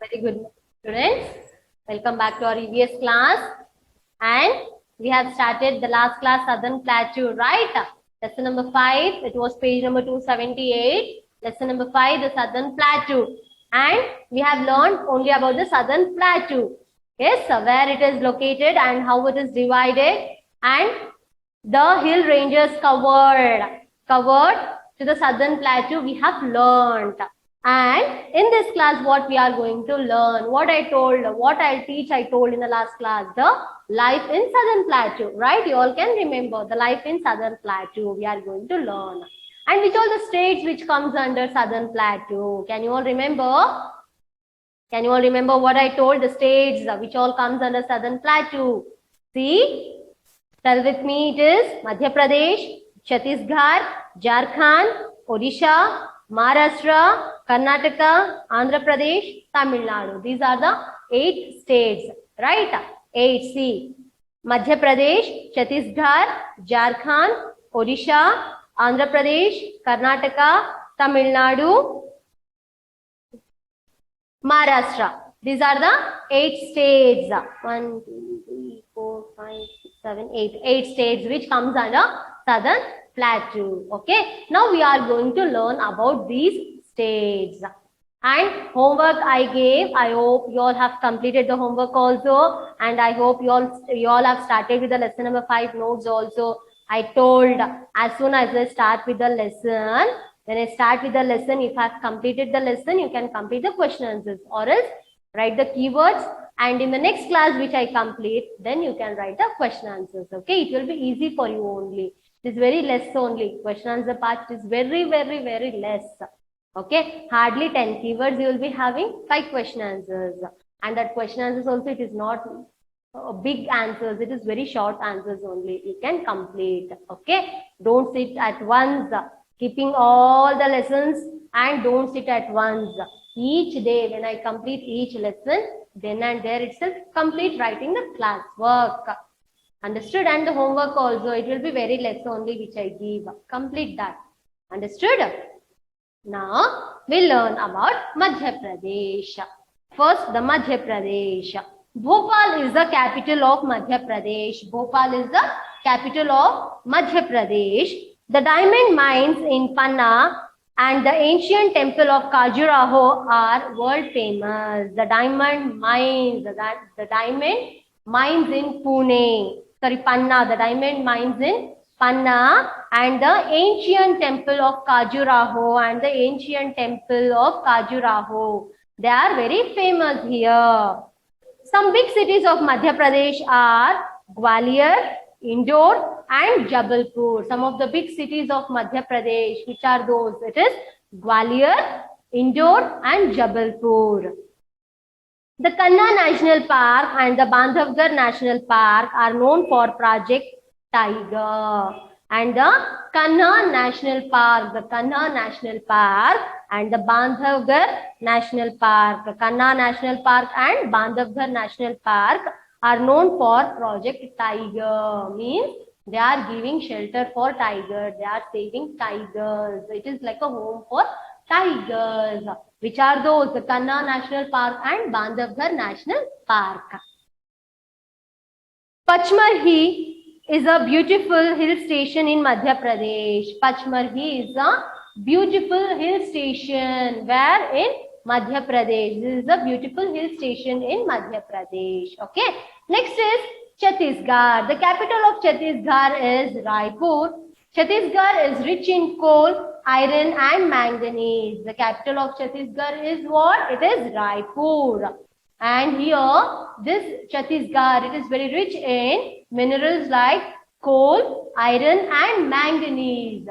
Very good, students. Welcome back to our EVS class. And we have started the last class, Southern Plateau, right? Lesson number 5, it was page number 278. Lesson number 5, the Southern Plateau. And we have learned only about the Southern Plateau. Yes, where it is located and how it is divided. And the hill ranges covered to the Southern Plateau we have learned. And in this class, what we are going to learn, what I'll teach, I told in the last class, the life in Southern Plateau, right? You all can remember the life in Southern Plateau we are going to learn. And which all the states which comes under Southern Plateau? Can you all remember? Can you all remember what I told, the states which all comes under Southern Plateau? See, tell with me, it is Madhya Pradesh, Chhattisgarh, Jharkhand, Odisha, Maharashtra, Karnataka, Andhra Pradesh, Tamil Nadu. These are the 8 states, right? 8C. Madhya Pradesh, Chhattisgarh, Jharkhand, Odisha, Andhra Pradesh, Karnataka, Tamil Nadu, Maharashtra. These are the 8 states. 1, 2, 3, 4, 5, 6, 7, 8. 8 states which comes under Southern Plateau. Okay. Now we are going to learn about these states. And homework I gave. I hope you all have completed the homework also. And I hope you all have started with the lesson number 5 notes also. I told as soon as I start with the lesson, when I start with the lesson, if I have completed the lesson, you can complete the question answers, or else write the keywords, and in the next class which I complete, then you can write the question answers. Okay, it will be easy for you only. It is very less only. Question answer part is very less. Okay, hardly 10 keywords you will be having, 5 question answers, and that question answers also, it is not big answers, it is very short answers only. You can complete. Okay, don't sit at once keeping all the lessons, and don't sit at once. Each day when I complete each lesson, then and there itself complete writing the class work. Understood? And the homework also, it will be very less only which I give. Complete that. Understood? Now we'll learn about Madhya Pradesh. First, the Madhya Pradesh. Bhopal is the capital of Madhya Pradesh. Bhopal is the capital of Madhya Pradesh. The diamond mines in Panna and the ancient temple of Khajuraho are world famous. The diamond mines, the diamond mines in Panna, the diamond mines in Panna, and the ancient temple of Khajuraho they are very famous here. Some big cities of Madhya Pradesh are Gwalior, Indore, and Jabalpur. Some of the big cities of Madhya Pradesh, which are those? It is Gwalior, Indore, and Jabalpur. The Kanha National Park and the Bandhavgarh National Park are known for Project Tiger. And the Kanha National Park and the Bandhavgarh National Park, Kanha National Park and Bandhavgarh National Park are known for Project Tiger. Means they are giving shelter for tigers. They are saving tigers. It is like a home for tigers. Which are those? The Kanha National Park and Bandhavgarh National Park. Pachmarhi is a beautiful hill station in Madhya Pradesh. Pachmarhi is a beautiful hill station. Where? In Madhya Pradesh. This is a beautiful hill station in Madhya Pradesh. Okay. Next is Chhattisgarh. The capital of Chhattisgarh is Raipur. Chhattisgarh is rich in coal, iron, and manganese. The capital of Chhattisgarh is what? It is Raipur. And here, this Chhattisgarh, it is very rich in minerals like coal, iron, and manganese.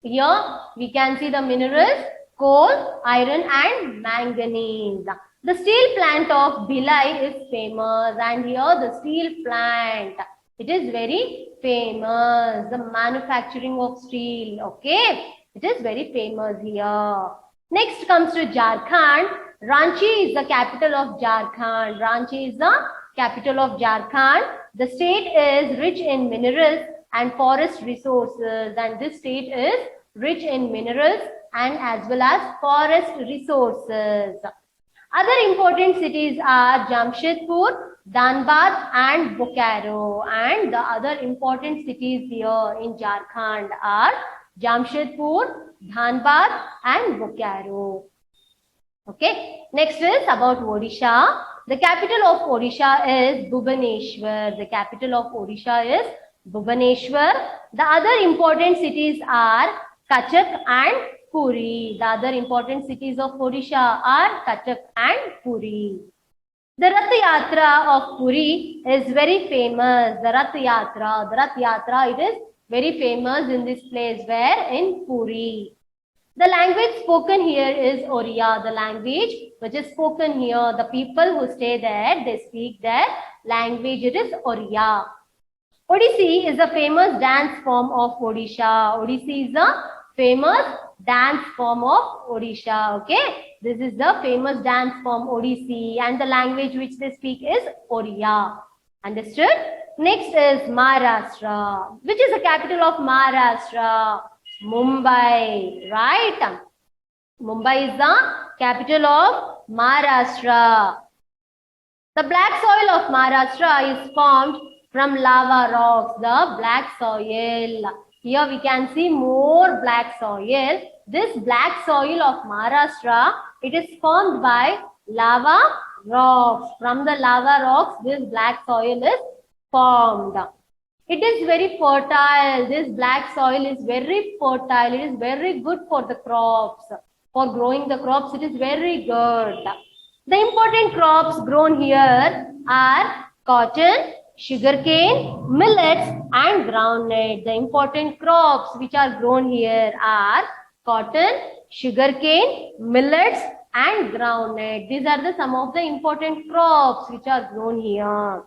Here, we can see the minerals, coal, iron, and manganese. The steel plant of Bhilai is famous, and here the steel plant, it is very famous. The manufacturing of steel, okay, it is very famous here. Next comes to Jharkhand. Ranchi is the capital of Jharkhand. Ranchi is the capital of Jharkhand. The state is rich in minerals and forest resources, and this state is rich in minerals and as well as forest resources. Other important cities are Jamshedpur, Dhanbad and Bokaro. And the other important cities here in Jharkhand are Jamshedpur, Dhanbad and Bokaro. Okay, next is about Odisha. The capital of Odisha is Bhubaneswar. The capital of Odisha is Bhubaneswar. The other important cities are Kachak and Puri. The other important cities of Odisha are Kachak and Puri. The Rath Yatra of Puri is very famous. The Rath Yatra, it is very famous in this place. Where? In Puri. The language spoken here is Oriya. The language which is spoken here, the people who stay there, they speak their language. It is Oriya. Odissi is a famous dance form of Odisha. Odissi is a famous dance form of Odisha. Okay, this is the famous dance form Odissi, and the language which they speak is Oriya. Understood? Next is Maharashtra. Which is the capital of Maharashtra? Mumbai, right? Mumbai is the capital of Maharashtra. The black soil of Maharashtra is formed from lava rocks. The black soil. Here we can see more black soil. This black soil of Maharashtra, it is formed by lava rocks. From the lava rocks, this black soil is formed. It is very fertile. This black soil is very fertile. It is very good for the crops. For growing the crops, it is very good. The important crops grown here are cotton, sugarcane, millets and groundnut. The important crops which are grown here are cotton, sugarcane, millets and groundnut. These are some of the important crops which are grown here.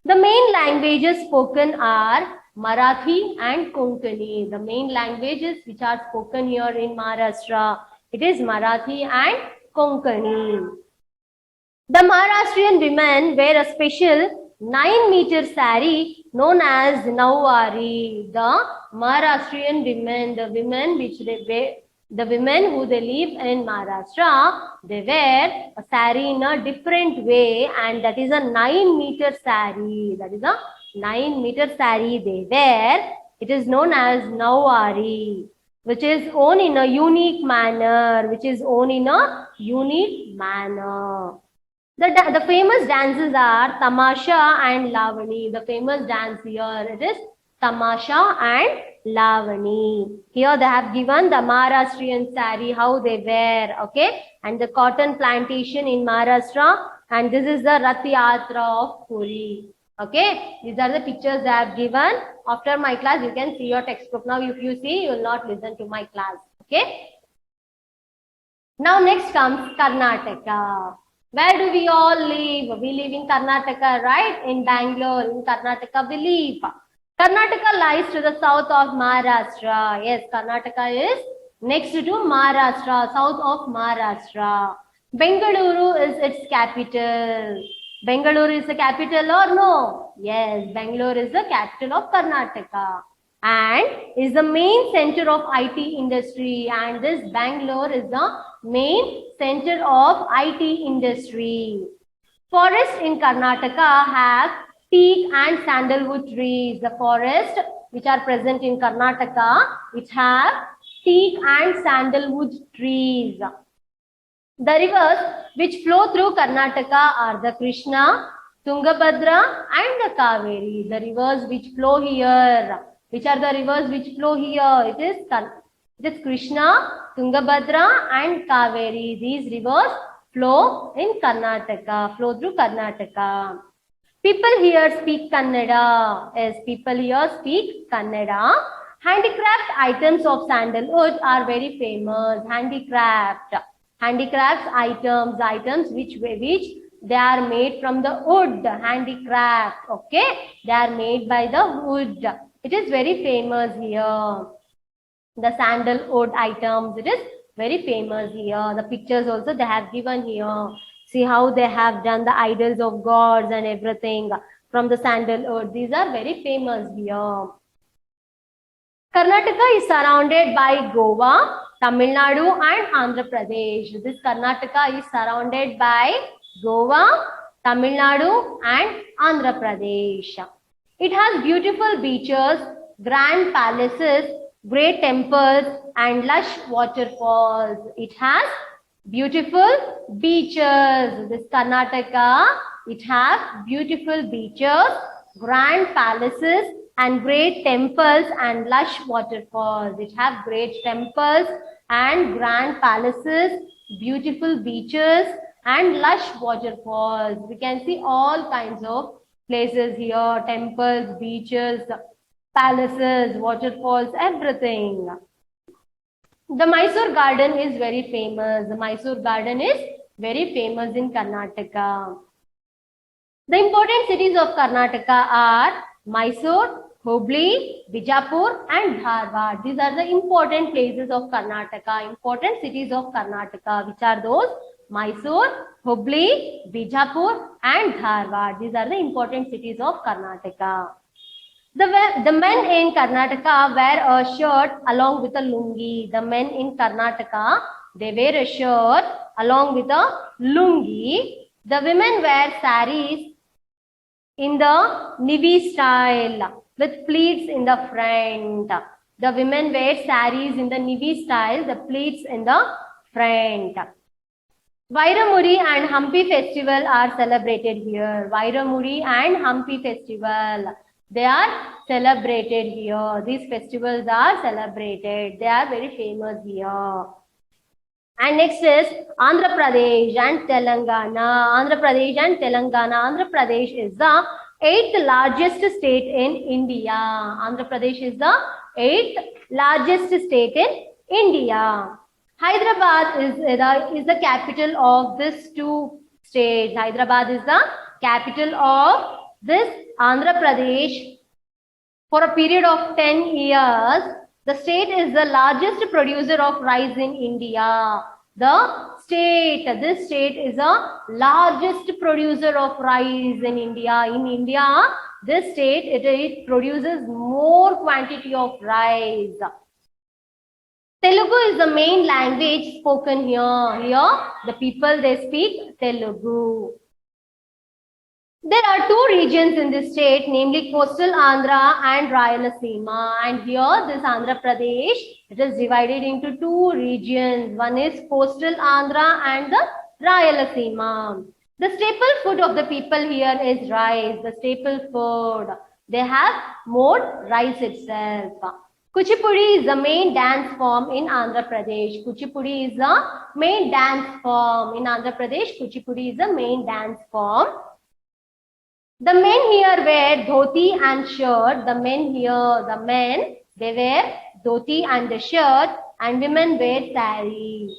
The main languages spoken are Marathi and Konkani. The main languages which are spoken here in Maharashtra, it is Marathi and Konkani. The Maharashtrian women wear a special 9-meter saree known as Nauwari. The Maharashtrian women, the women who they live in Maharashtra, they wear a saree in a different way, and that is a 9-meter saree. That is a 9-meter saree they wear. It is known as Nauwari, which is worn in a unique manner. The famous dances are Tamasha and Lavani. The famous dance here, it is Tamasha and Lavani. Here they have given the Maharashtrian saree, how they wear, okay, and the cotton plantation in Maharashtra, and this is the Rath Yatra of Puri. Okay, these are the pictures they have given. After my class, you can see your textbook. Now, if you see, you will not listen to my class. Okay. Now, next comes Karnataka. Where do we all live? We live in Karnataka, right? In Bangalore, in Karnataka, we live. Karnataka lies to the south of Maharashtra. Yes, Karnataka is next to Maharashtra, south of Maharashtra. Bengaluru is its capital. Bengaluru is the capital or no? Yes, Bangalore is the capital of Karnataka and is the main center of IT industry, and this Bangalore is the main center of IT industry. Forests in Karnataka have teak and sandalwood trees. The forests which are present in Karnataka, which have teak and sandalwood trees. The rivers which flow through Karnataka are the Krishna, Tungabhadra and the Kaveri. The rivers which flow here. Which are the rivers which flow here? It is Krishna, Tungabhadra and Kaveri. These rivers flow in Karnataka, flow through Karnataka. People here speak Kannada. Yes, people here speak Kannada. Handicraft items of sandalwood are very famous. Handicrafts items which they are made from the wood. Handicraft, okay? They are made by the wood. It is very famous here. The sandalwood items, it is very famous here. The pictures also they have given here. See how they have done the idols of gods and everything from the sandalwood. These are very famous here. Karnataka is surrounded by Goa, Tamil Nadu and Andhra Pradesh. This Karnataka is surrounded by Goa, Tamil Nadu and Andhra Pradesh. It has beautiful beaches, grand palaces, great temples and lush waterfalls. It has beautiful beaches. This Karnataka, it has beautiful beaches, grand palaces and great temples and lush waterfalls. It has great temples and grand palaces, beautiful beaches and lush waterfalls. We can see all kinds of places here, temples, beaches, palaces, waterfalls, everything. The Mysore garden is very famous. The Mysore garden is very famous in Karnataka. The important cities of Karnataka are Mysore, Hubli, Bijapur and Dharwad. These are the important places of Karnataka, important cities of Karnataka. Which are those? Mysore, Hubli, Bijapur and Dharwad. These are the important cities of Karnataka. The men in Karnataka wear a shirt along with a lungi. The men in Karnataka, they wear a shirt along with a lungi. The women wear saris in the Nivi style with pleats in the front. The women wear saris in the Nivi style, the pleats in the front. Vairamuri and Hampi festival are celebrated here. Vairamuri and Hampi festival, they are celebrated here. These festivals are celebrated. They are very famous here. And next is Andhra Pradesh and Telangana. Andhra Pradesh and Telangana. Andhra Pradesh is the 8th largest state in India. Andhra Pradesh is the 8th largest state in India. Hyderabad is the capital of these two states. Hyderabad is the capital of this Andhra Pradesh. For a period of 10 years, the state is the largest producer of rice in India. This state is the largest producer of rice in India. In India, this state, it produces more quantity of rice. Telugu is the main language spoken here. Here, the people, they speak Telugu. There are two regions in this state, namely coastal Andhra and Rayalaseema. And here, this Andhra Pradesh, it is divided into two regions. One is coastal Andhra and the Rayalaseema. The staple food of the people here is rice. The staple food. They have more rice itself. Kuchipudi is the main dance form in Andhra Pradesh. Kuchipudi is the main dance form in Andhra Pradesh. Kuchipudi is the main dance form. The men here wear dhoti and shirt. The men here, they wear dhoti and the shirt, and women wear sari.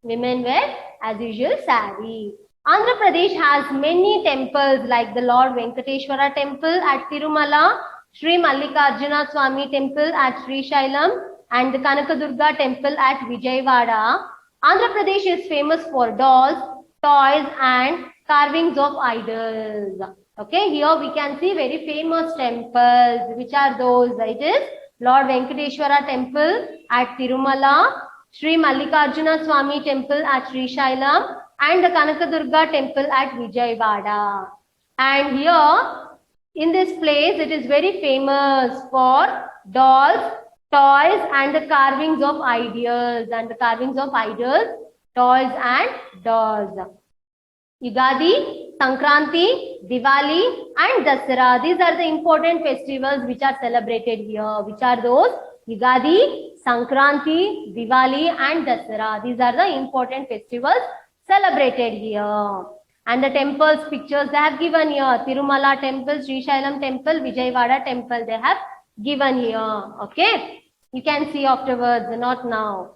Women wear, as usual, sari. Andhra Pradesh has many temples like the Lord Venkateshwara temple at Tirumala, Sri Mallikarjuna Swami temple at Srisailam, and the Kanakadurga temple at Vijayawada. Andhra Pradesh is famous for dolls, toys, and carvings of idols. Okay, here we can see very famous temples. Which are those? It is Lord Venkateshwara temple at Tirumala, Sri Mallikarjuna Swami temple at Srisailam, and the Kanakadurga temple at Vijayawada. And here, in this place, it is very famous for dolls, toys, and the carvings of idols. Toys and dolls. Yugadi, Sankranti, Diwali and Dasara. These are the important festivals which are celebrated here. Which are those? Yugadi, Sankranti, Diwali and Dasara. These are the important festivals celebrated here. And the temples pictures they have given here. Tirumala temple, Srisailam temple, Vijayawada temple they have given here. Okay. You can see afterwards, not now.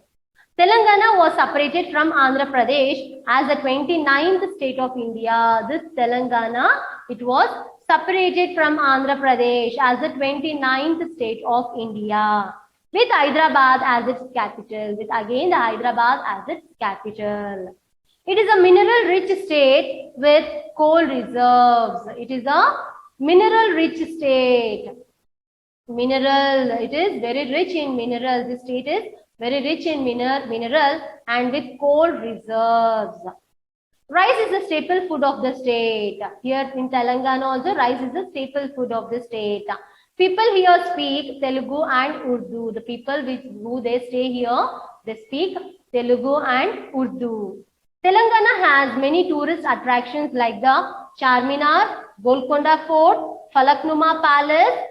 Telangana was separated from Andhra Pradesh as the 29th state of India. This Telangana, it was separated from Andhra Pradesh as the 29th state of India, with Hyderabad as its capital. With again the Hyderabad as its capital. It is a mineral-rich state with coal reserves. It is a mineral-rich state. It is very rich in minerals. This state is very rich in mineral and with coal reserves. Rice is the staple food of the state. Here in Telangana also, rice is the staple food of the state. People here speak Telugu and Urdu. The people who they stay here, they speak Telugu and Urdu. Telangana has many tourist attractions like the Charminar, Golconda Fort, Falaknuma Palace,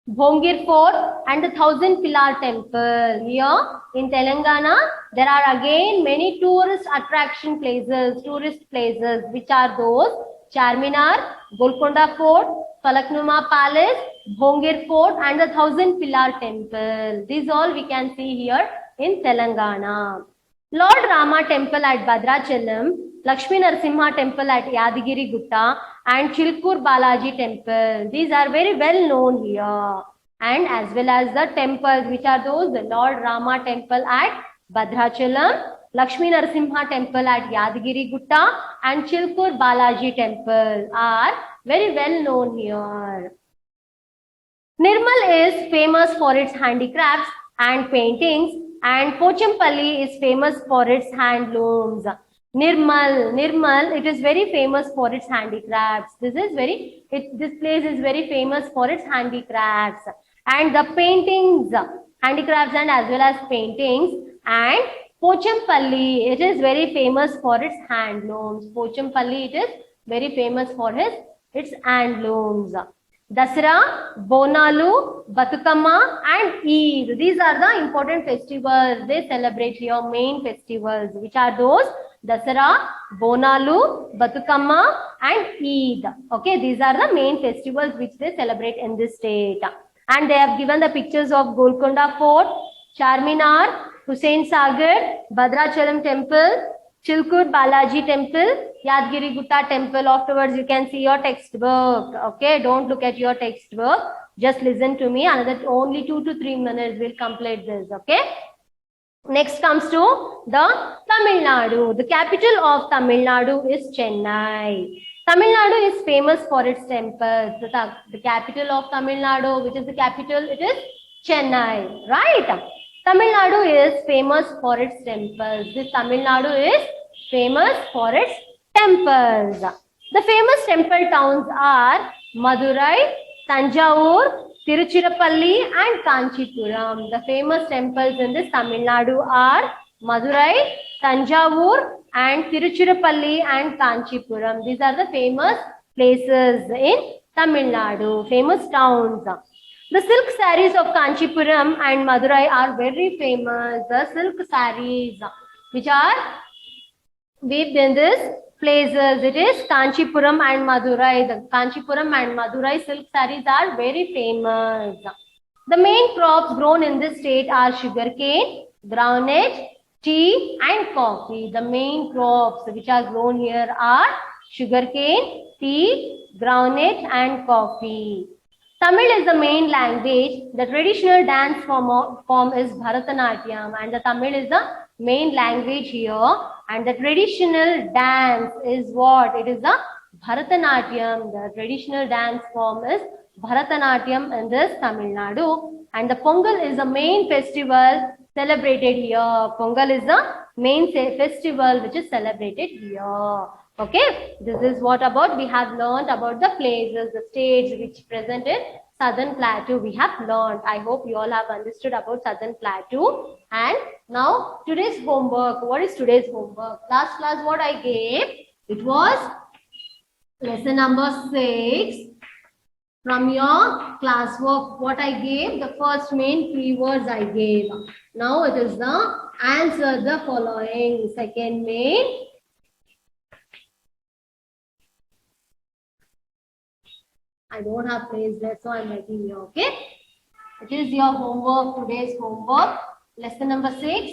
Bhongir Fort and the Thousand Pillar Temple. Here in Telangana, there are again many tourist attraction places, which are those Charminar, Golconda Fort, Falaknuma Palace, Bhongir Fort and the Thousand Pillar Temple. These all we can see here in Telangana. Lord Rama Temple at Bhadrachalam, Lakshmi Narasimha Temple at Yadagiri Gutta and Chilkur Balaji Temple. These are very well known here. And as well as the temples, which are those, the Lord Rama Temple at Bhadrachalam, Lakshmi Narasimha Temple at Yadagiri Gutta and Chilkur Balaji Temple are very well known here. Nirmal is famous for its handicrafts and paintings, and Pochampalli is famous for its handlooms. Nirmal, it is very famous for its handicrafts. This place is very famous for its handicrafts and the paintings, handicrafts and as well as paintings. And Pochampalli, it is very famous for its handlooms. Pochampalli, it is very famous for its handlooms. Dasara, Bonalu, Batukamma and Eid. These are the important festivals they celebrate here, main festivals, which are those Dasara, Bonalu, Batukamma and Eid. Okay, these are the main festivals which they celebrate in this state. And they have given the pictures of Golconda Fort, Charminar, Hussain Sagar, Bhadrachalam Temple, Chilkur Balaji Temple, Yadgiri Gutta Temple. Afterwards, you can see your textbook. Okay, don't look at your textbook. Just listen to me. Another only 2 to 3 minutes will complete this. Okay. Next comes to the Tamil Nadu. The capital of Tamil Nadu is Chennai. Tamil Nadu is famous for its temples. The capital of Tamil Nadu, which is the capital, it is Chennai. Right? Tamil Nadu is famous for its temples. This Tamil Nadu is famous for its temples. The famous temple towns are Madurai, Tanjavur, Tiruchirappalli and Kanchipuram. The famous temples in this Tamil Nadu are Madurai, Tanjavur and Tiruchirappalli and Kanchipuram. These are the famous places in Tamil Nadu, famous towns. The silk sarees of Kanchipuram and Madurai are very famous. The silk sarees which are weaved in these places, it is Kanchipuram and Madurai. The Kanchipuram and Madurai silk sarees are very famous. The main crops grown in this state are sugarcane, groundnut, tea and coffee. The main crops which are grown here are sugarcane, tea, groundnut and coffee. Tamil is the main language. The traditional dance form is Bharatanatyam, and the Tamil is the main language here. And the traditional dance is what? It is the Bharatanatyam. The traditional dance form is Bharatanatyam in this Tamil Nadu. And the Pongal is the main festival celebrated here. Pongal is the main festival which is celebrated here. Okay, this is what about we have learned about the places, the states which present in Southern Plateau. We have learned. I hope you all have understood about Southern Plateau. And now today's homework. What is today's homework? Last class what I gave? It was lesson number 6. From your classwork, what I gave, the first main keywords I gave. Now it is the answer the following. Second main. I don't have place there, so I'm writing here, okay? It is your homework, today's homework. Lesson number 6.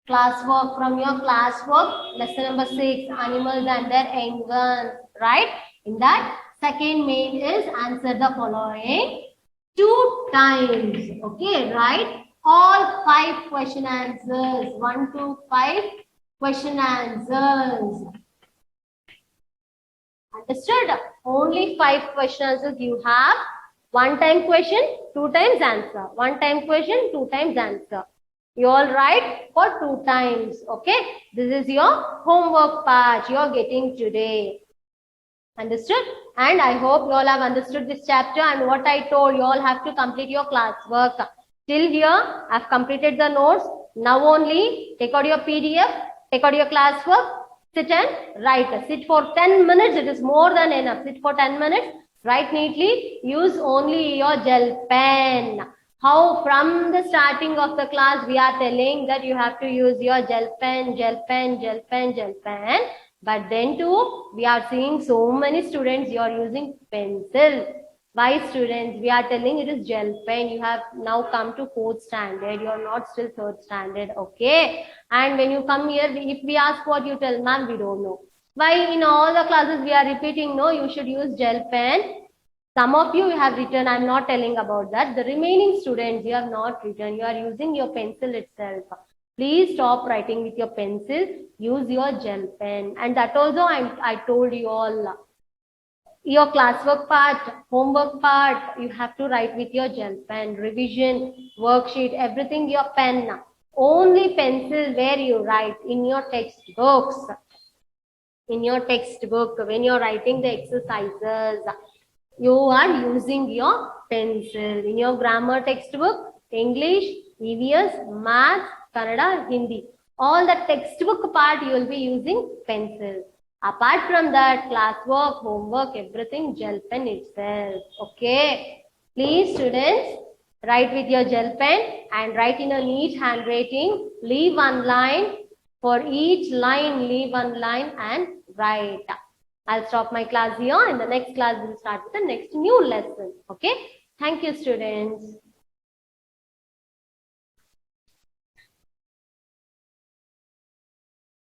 Classwork from your classwork. Lesson number 6, animals and their engines, right? In that, second main is answer the following 2 times, okay, right? All 5 question answers, 1 to 5 question answers. Understood? Only 5 question answers you have. One time question, two times answer. One time question, two times answer. You all write for two times. Okay. This is your homework part you are getting today. Understood? And I hope you all have understood this chapter and what I told. You all have to complete your classwork. Till here, I've completed the notes. Now only take out your PDF, take out your classwork, sit and write. Sit for 10 minutes. It is more than enough. Sit for 10 minutes. Write neatly. Use only your gel pen. How from the starting of the class we are telling that you have to use your gel pen, gel pen, gel pen, gel pen. But then too, we are seeing so many students, you are using pencil. Why students? We are telling it is gel pen. You have now come to 4th standard. You are not still 3rd standard. Okay. And when you come here, if we ask what you tell, ma'am, we don't know. Why in all the classes we are repeating, no, you should use gel pen. Some of you have written, I'm not telling about that. The remaining students, you have not written. You are using your pencil itself. Please stop writing with your pencil. Use your gel pen. And that also I told you all. Your classwork part, homework part, you have to write with your gel pen. Revision, worksheet, everything your pen. Only pencil where you write in your textbooks. In your textbook, when you're writing the exercises, you are using your pencil. In your grammar textbook, English, EVS, Maths, Kannada, Hindi. All the textbook part you will be using pencil. Apart from that, classwork, homework, everything gel pen itself. Okay. Please students, write with your gel pen and write in a neat handwriting. Leave one line. For each line, leave one line and write. I'll stop my class here. In the next class, we'll start with the next new lesson. Okay. Thank you, students.